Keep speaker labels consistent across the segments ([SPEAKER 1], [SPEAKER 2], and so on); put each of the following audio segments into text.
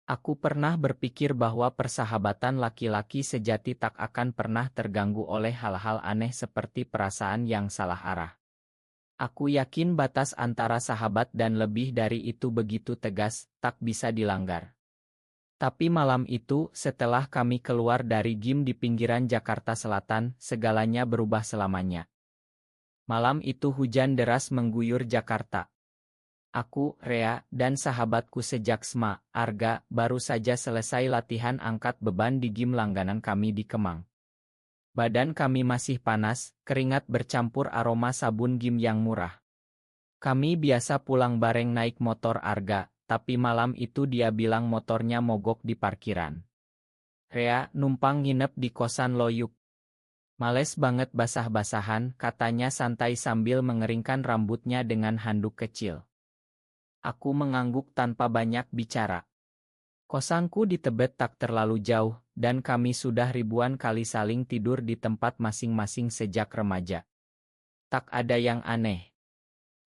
[SPEAKER 1] Aku pernah berpikir bahwa persahabatan laki-laki sejati tak akan pernah terganggu oleh hal-hal aneh seperti perasaan yang salah arah. Aku yakin batas antara sahabat dan lebih dari itu begitu tegas, tak bisa dilanggar. Tapi malam itu, setelah kami keluar dari gym di pinggiran Jakarta Selatan, segalanya berubah selamanya. Malam itu hujan deras mengguyur Jakarta. Aku, Rea, dan sahabatku sejak SMA, Arga, baru saja selesai latihan angkat beban di gym langganan kami di Kemang. Badan kami masih panas, keringat bercampur aroma sabun gym yang murah. Kami biasa pulang bareng naik motor Arga, tapi malam itu dia bilang motornya mogok di parkiran. Rea, numpang nginep di kosan lo yuk. Males banget basah-basahan, katanya santai sambil mengeringkan rambutnya dengan handuk kecil. Aku mengangguk tanpa banyak bicara. Kosanku di Tebet tak terlalu jauh, dan kami sudah ribuan kali saling tidur di tempat masing-masing sejak remaja. Tak ada yang aneh.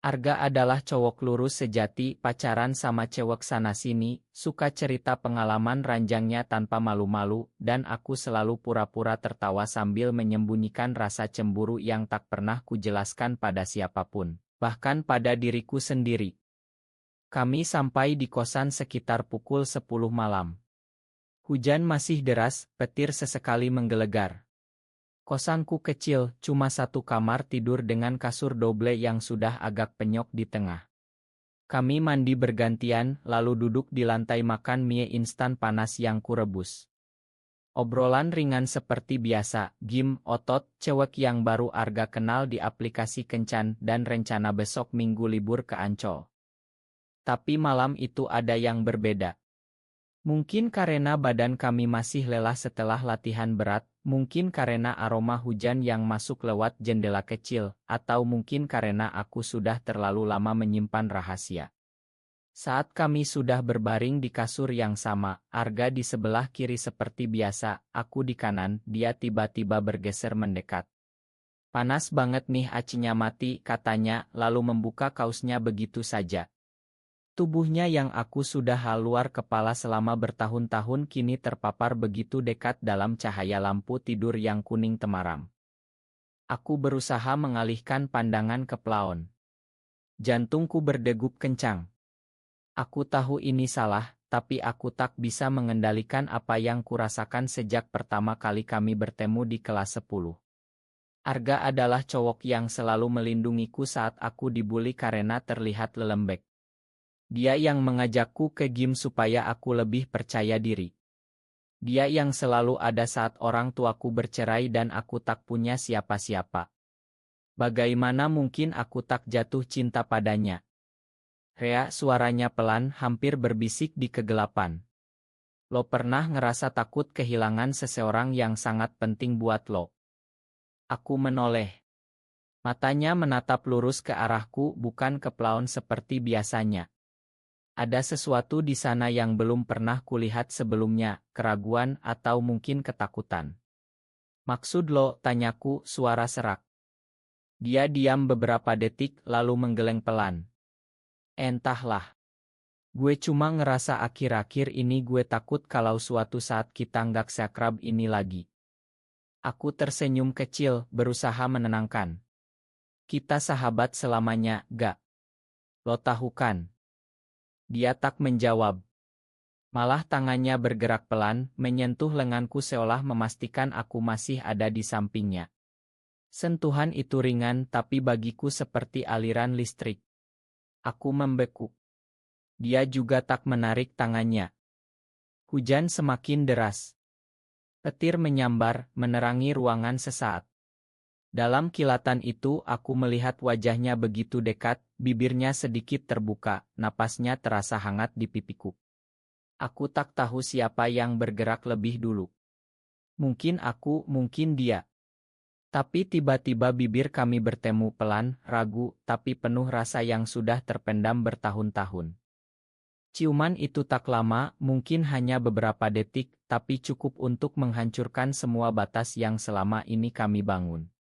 [SPEAKER 1] Arga adalah cowok lurus sejati, pacaran sama cewek sana-sini, suka cerita pengalaman ranjangnya tanpa malu-malu, dan aku selalu pura-pura tertawa sambil menyembunyikan rasa cemburu yang tak pernah kujelaskan pada siapapun, bahkan pada diriku sendiri. Kami sampai di kosan sekitar pukul 10 malam. Hujan masih deras, petir sesekali menggelegar. Kosanku kecil, cuma satu kamar tidur dengan kasur double yang sudah agak penyok di tengah. Kami mandi bergantian, lalu duduk di lantai makan mie instan panas yang kurebus. Obrolan ringan seperti biasa, gym, otot, cewek yang baru Arga kenal di aplikasi Kencan, dan rencana besok minggu libur ke Ancol. Tapi malam itu ada yang berbeda. Mungkin karena badan kami masih lelah setelah latihan berat, mungkin karena aroma hujan yang masuk lewat jendela kecil, atau mungkin karena aku sudah terlalu lama menyimpan rahasia. Saat kami sudah berbaring di kasur yang sama, Arga di sebelah kiri seperti biasa, aku di kanan, dia tiba-tiba bergeser mendekat. Panas banget nih acinya mati, katanya, lalu membuka kaosnya begitu saja. Tubuhnya yang aku sudah haluar kepala selama bertahun-tahun kini terpapar begitu dekat dalam cahaya lampu tidur yang kuning temaram. Aku berusaha mengalihkan pandangan ke plaon. Jantungku berdegup kencang. Aku tahu ini salah, tapi aku tak bisa mengendalikan apa yang kurasakan sejak pertama kali kami bertemu di kelas 10. Arga adalah cowok yang selalu melindungiku saat aku dibully karena terlihat lelembek. Dia yang mengajakku ke gym supaya aku lebih percaya diri. Dia yang selalu ada saat orang tuaku bercerai dan aku tak punya siapa-siapa. Bagaimana mungkin aku tak jatuh cinta padanya? Rea, suaranya pelan, hampir berbisik di kegelapan. Lo pernah ngerasa takut kehilangan seseorang yang sangat penting buat lo? Aku menoleh. Matanya menatap lurus ke arahku, bukan ke plaon seperti biasanya. Ada sesuatu di sana yang belum pernah kulihat sebelumnya, keraguan atau mungkin ketakutan. Maksud lo, tanyaku, suara serak. Dia diam beberapa detik lalu menggeleng pelan. Entahlah. Gue cuma ngerasa akhir-akhir ini gue takut kalau suatu saat kita nggak seakrab ini lagi. Aku tersenyum kecil, berusaha menenangkan. Kita sahabat selamanya, gak? Lo tahu kan? Dia tak menjawab. Malah tangannya bergerak pelan, menyentuh lenganku seolah memastikan aku masih ada di sampingnya. Sentuhan itu ringan tapi bagiku seperti aliran listrik. Aku membeku. Dia juga tak menarik tangannya. Hujan semakin deras. Petir menyambar, menerangi ruangan sesaat. Dalam kilatan itu aku melihat wajahnya begitu dekat, bibirnya sedikit terbuka, napasnya terasa hangat di pipiku. Aku tak tahu siapa yang bergerak lebih dulu. Mungkin aku, mungkin dia. Tapi tiba-tiba bibir kami bertemu pelan, ragu, tapi penuh rasa yang sudah terpendam bertahun-tahun. Ciuman itu tak lama, mungkin hanya beberapa detik, tapi cukup untuk menghancurkan semua batas yang selama ini kami bangun.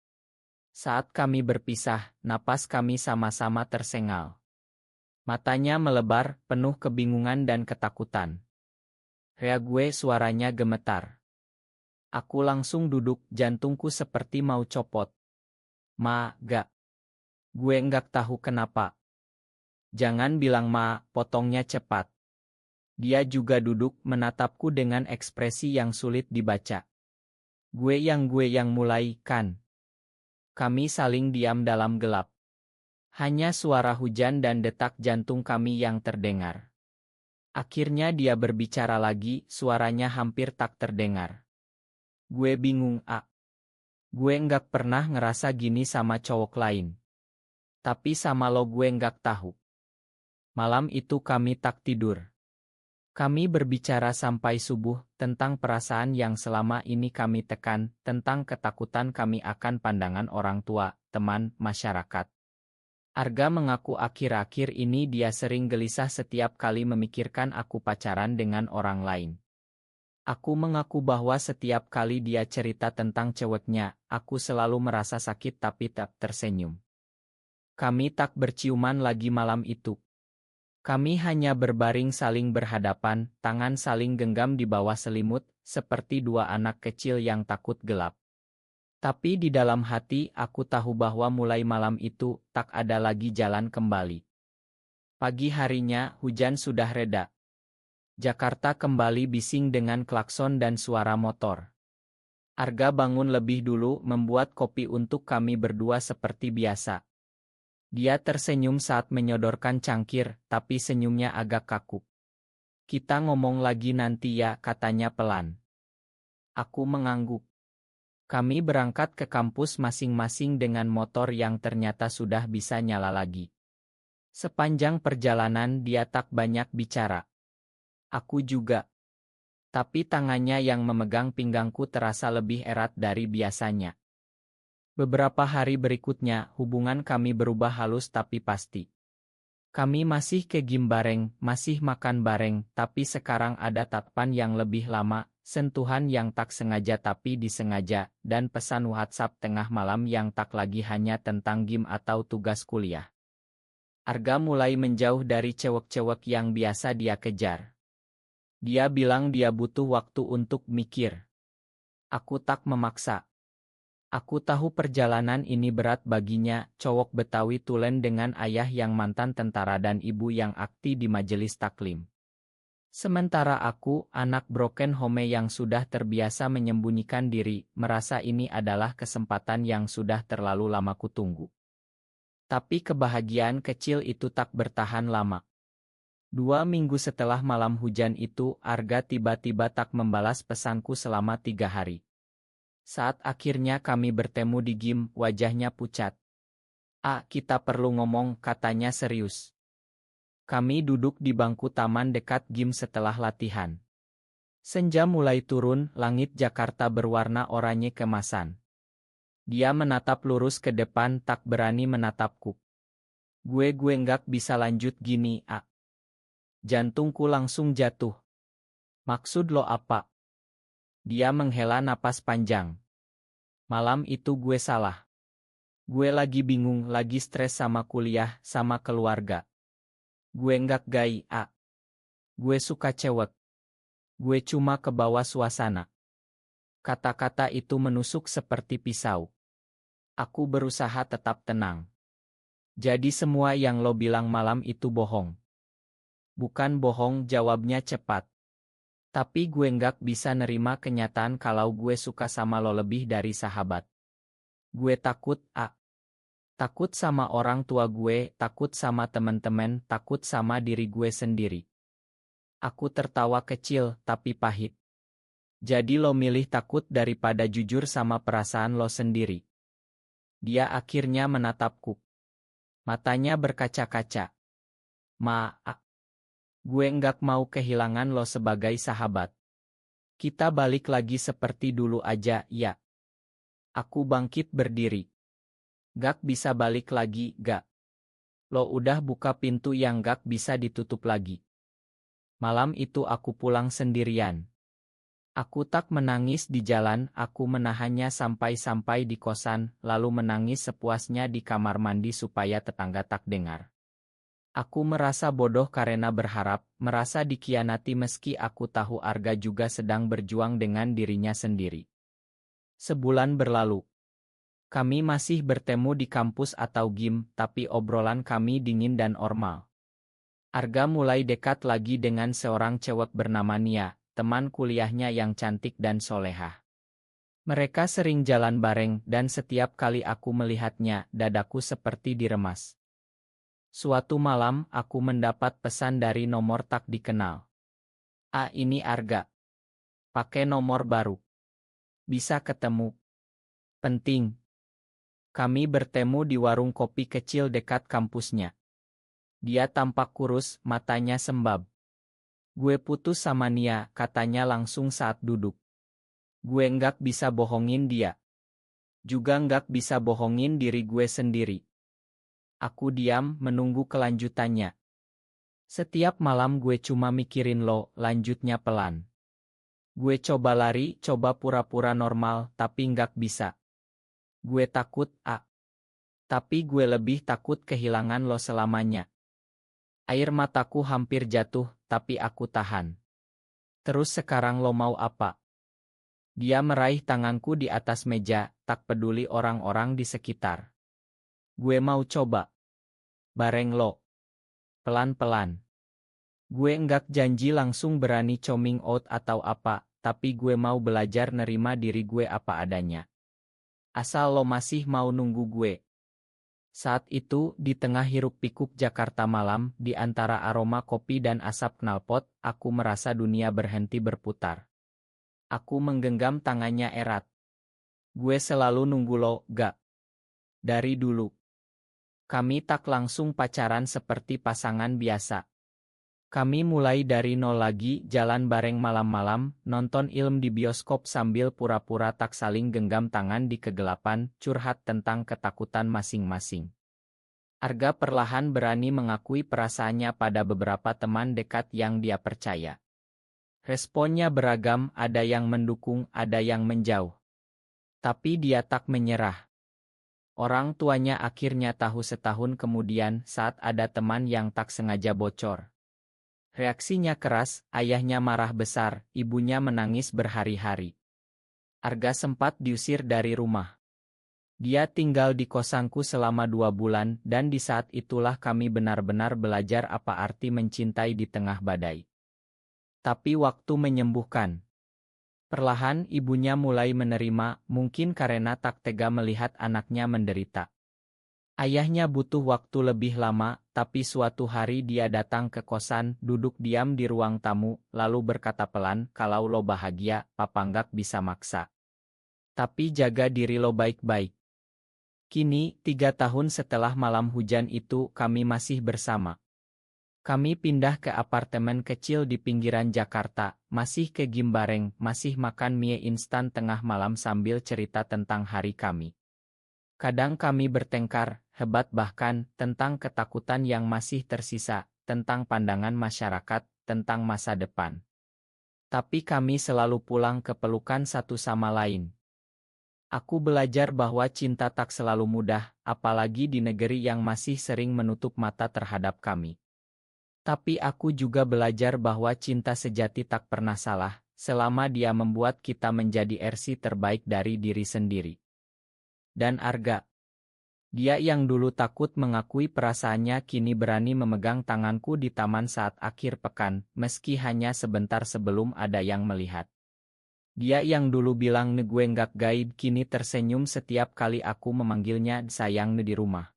[SPEAKER 1] Saat kami berpisah, napas kami sama-sama tersengal. Matanya melebar, penuh kebingungan dan ketakutan. Rea gue suaranya gemetar. Aku langsung duduk, jantungku seperti mau copot. Ma, gak. Gue enggak tahu kenapa. Jangan bilang ma, potongnya cepat. Dia juga duduk menatapku dengan ekspresi yang sulit dibaca. Gue yang mulai, kan? Kami saling diam dalam gelap. Hanya suara hujan dan detak jantung kami yang terdengar. Akhirnya dia berbicara lagi, suaranya hampir tak terdengar. Gue bingung, A. Gue enggak pernah ngerasa gini sama cowok lain. Tapi sama lo gue enggak tahu. Malam itu kami tak tidur. Kami berbicara sampai subuh tentang perasaan yang selama ini kami tekan, tentang ketakutan kami akan pandangan orang tua, teman, masyarakat. Arga mengaku akhir-akhir ini dia sering gelisah setiap kali memikirkan aku pacaran dengan orang lain. Aku mengaku bahwa setiap kali dia cerita tentang ceweknya, aku selalu merasa sakit tapi tak tersenyum. Kami tak berciuman lagi malam itu. Kami hanya berbaring saling berhadapan, tangan saling genggam di bawah selimut, seperti dua anak kecil yang takut gelap. Tapi di dalam hati aku tahu bahwa mulai malam itu, tak ada lagi jalan kembali. Pagi harinya, hujan sudah reda. Jakarta kembali bising dengan klakson dan suara motor. Arga bangun lebih dulu membuat kopi untuk kami berdua seperti biasa. Dia tersenyum saat menyodorkan cangkir, tapi senyumnya agak kaku. Kita ngomong lagi nanti ya, katanya pelan. Aku mengangguk. Kami berangkat ke kampus masing-masing dengan motor yang ternyata sudah bisa nyala lagi. Sepanjang perjalanan dia tak banyak bicara. Aku juga. Tapi tangannya yang memegang pinggangku terasa lebih erat dari biasanya. Beberapa hari berikutnya, hubungan kami berubah halus tapi pasti. Kami masih ke gym bareng, masih makan bareng, tapi sekarang ada tatapan yang lebih lama, sentuhan yang tak sengaja tapi disengaja, dan pesan WhatsApp tengah malam yang tak lagi hanya tentang gym atau tugas kuliah. Arga mulai menjauh dari cewek-cewek yang biasa dia kejar. Dia bilang dia butuh waktu untuk mikir. Aku tak memaksa. Aku tahu perjalanan ini berat baginya, cowok Betawi tulen dengan ayah yang mantan tentara dan ibu yang aktif di majelis taklim. Sementara aku, anak broken home yang sudah terbiasa menyembunyikan diri, merasa ini adalah kesempatan yang sudah terlalu lama kutunggu. Tapi kebahagiaan kecil itu tak bertahan lama. 2 minggu setelah malam hujan itu, Arga tiba-tiba tak membalas pesanku selama 3 hari. Saat akhirnya kami bertemu di gym, wajahnya pucat. Kita perlu ngomong, katanya serius. Kami duduk di bangku taman dekat gym setelah latihan. Senja mulai turun, langit Jakarta berwarna oranye kemasan. Dia menatap lurus ke depan, tak berani menatapku. Gue nggak bisa lanjut gini, Jantungku langsung jatuh. Maksud lo apa? Dia menghela napas panjang. Malam itu gue salah. Gue lagi bingung, lagi stres sama kuliah, sama keluarga. Gue nggak gay, Gue suka cewek. Gue cuma kebawa suasana. Kata-kata itu menusuk seperti pisau. Aku berusaha tetap tenang. Jadi semua yang lo bilang malam itu bohong. Bukan bohong, jawabnya cepat. Tapi gue nggak bisa nerima kenyataan kalau gue suka sama lo lebih dari sahabat. Gue takut, Takut sama orang tua gue, takut sama teman-teman, takut sama diri gue sendiri. Aku tertawa kecil, tapi pahit. Jadi lo milih takut daripada jujur sama perasaan lo sendiri. Dia akhirnya menatapku. Matanya berkaca-kaca. Gue nggak mau kehilangan lo sebagai sahabat. Kita balik lagi seperti dulu aja, ya. Aku bangkit berdiri. Gak bisa balik lagi, gak. Lo udah buka pintu yang gak bisa ditutup lagi. Malam itu aku pulang sendirian. Aku tak menangis di jalan, aku menahannya sampai di kosan, lalu menangis sepuasnya di kamar mandi supaya tetangga tak dengar. Aku merasa bodoh karena berharap, merasa dikhianati meski aku tahu Arga juga sedang berjuang dengan dirinya sendiri. Sebulan berlalu. Kami masih bertemu di kampus atau gym, tapi obrolan kami dingin dan normal. Arga mulai dekat lagi dengan seorang cewek bernama Nia, teman kuliahnya yang cantik dan solehah. Mereka sering jalan bareng dan setiap kali aku melihatnya, dadaku seperti diremas. Suatu malam, aku mendapat pesan dari nomor tak dikenal. Ini Arga. Pakai nomor baru. Bisa ketemu. Penting. Kami bertemu di warung kopi kecil dekat kampusnya. Dia tampak kurus, matanya sembab. Gue putus sama Nia, katanya langsung saat duduk. Gue nggak bisa bohongin dia. Juga nggak bisa bohongin diri gue sendiri. Aku diam, menunggu kelanjutannya. Setiap malam gue cuma mikirin lo, lanjutnya pelan. Gue coba lari, coba pura-pura normal, tapi nggak bisa. Gue takut, tapi gue lebih takut kehilangan lo selamanya. Air mataku hampir jatuh, tapi aku tahan. Terus sekarang lo mau apa? Dia meraih tanganku di atas meja, tak peduli orang-orang di sekitar. Gue mau coba. Bareng lo. Pelan-pelan. Gue nggak janji langsung berani coming out atau apa, tapi gue mau belajar nerima diri gue apa adanya. Asal lo masih mau nunggu gue. Saat itu, di tengah hiruk-pikuk Jakarta malam, di antara aroma kopi dan asap knalpot, aku merasa dunia berhenti berputar. Aku menggenggam tangannya erat. Gue selalu nunggu lo, gak? Dari dulu. Kami tak langsung pacaran seperti pasangan biasa. Kami mulai dari nol lagi, jalan bareng malam-malam, nonton film di bioskop sambil pura-pura tak saling genggam tangan di kegelapan, curhat tentang ketakutan masing-masing. Arga perlahan berani mengakui perasaannya pada beberapa teman dekat yang dia percaya. Responnya beragam, ada yang mendukung, ada yang menjauh. Tapi dia tak menyerah. Orang tuanya akhirnya tahu setahun kemudian saat ada teman yang tak sengaja bocor. Reaksinya keras, ayahnya marah besar, ibunya menangis berhari-hari. Arga sempat diusir dari rumah. Dia tinggal di kosanku selama 2 bulan dan di saat itulah kami benar-benar belajar apa arti mencintai di tengah badai. Tapi waktu menyembuhkan. Perlahan ibunya mulai menerima, mungkin karena tak tega melihat anaknya menderita. Ayahnya butuh waktu lebih lama, tapi suatu hari dia datang ke kosan, duduk diam di ruang tamu, lalu berkata pelan, kalau lo bahagia, papa nggak bisa maksa. Tapi jaga diri lo baik-baik. Kini, 3 tahun setelah malam hujan itu, kami masih bersama. Kami pindah ke apartemen kecil di pinggiran Jakarta, masih ke gym bareng, masih makan mie instan tengah malam sambil cerita tentang hari kami. Kadang kami bertengkar, hebat bahkan, tentang ketakutan yang masih tersisa, tentang pandangan masyarakat, tentang masa depan. Tapi kami selalu pulang ke pelukan satu sama lain. Aku belajar bahwa cinta tak selalu mudah, apalagi di negeri yang masih sering menutup mata terhadap kami. Tapi aku juga belajar bahwa cinta sejati tak pernah salah, selama dia membuat kita menjadi versi terbaik dari diri sendiri. Dan Arga. Dia yang dulu takut mengakui perasaannya kini berani memegang tanganku di taman saat akhir pekan, meski hanya sebentar sebelum ada yang melihat. Dia yang dulu bilang gue nggak gaib kini tersenyum setiap kali aku memanggilnya sayang di rumah.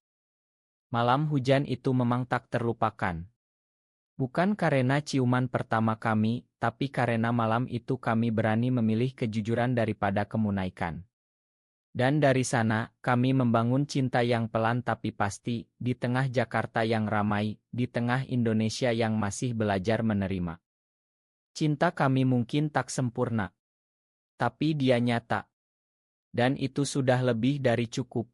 [SPEAKER 1] Malam hujan itu memang tak terlupakan. Bukan karena ciuman pertama kami, tapi karena malam itu kami berani memilih kejujuran daripada kemunaikan. Dan dari sana, kami membangun cinta yang pelan tapi pasti, di tengah Jakarta yang ramai, di tengah Indonesia yang masih belajar menerima. Cinta kami mungkin tak sempurna. Tapi dia nyata. Dan itu sudah lebih dari cukup.